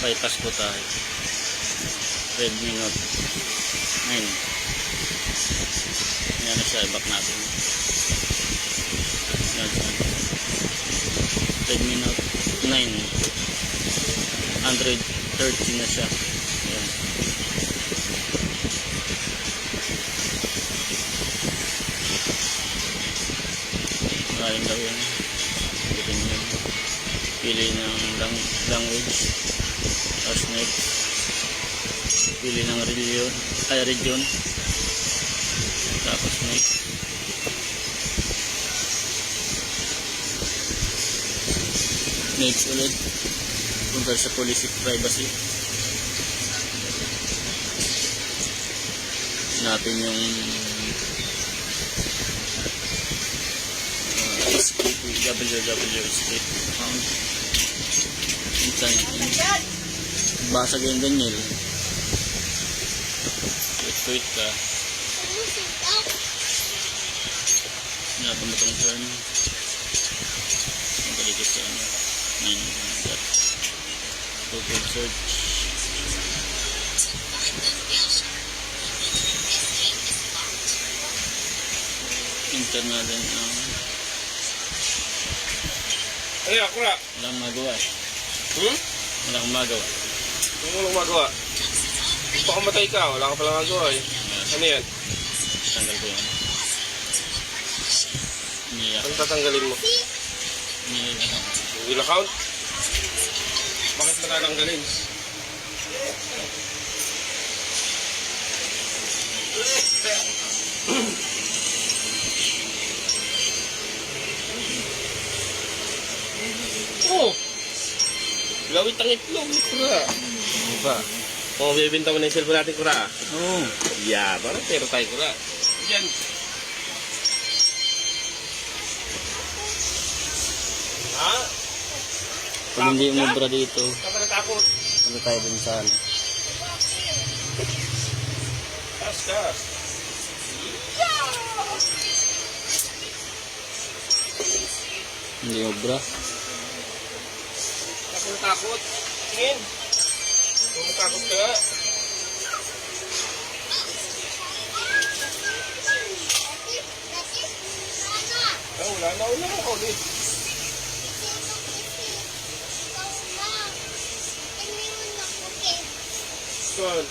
bypass po tayo. Redmi Note 9. Yan na siya, i-back natin. Yan siya. Redmi Note 9. Android 13 na siya. Yan. Maraming daw yan. Bitin yun. Pili ng language. Tapos next. Pili ng region. Tapos next. Next ulit. Punta sa policy privacy. Hanapin yung www.state account. Basag yung ganyan. Tweet ka. Hanapin mo itong term. Ang dito sa ano. Google search. Internal and Ano ako na? walang magawa eh. Walang magawa. Walang magawa? Baka matay ka, wala ka palang magawa eh. Ano yan? Tanggal ko yan. Iniyak. Ano tatanggalin mo? Iniyak. Will account? Bakit mo tatanggalin? Oh! Gawit ang itlog, kura. Ano ba? Kung bibinta mo na yung cellphone natin, kura. Oo. Yeah, parang pero tayo, kura. Yan. Ha? Pag hindi umubra dito, Kapag natakot. ano tayo dun sa ano? Kas. Hindi umubra. Kapag natakot. Tingin. Kung natakot ka. Wala na ako ulit. Good.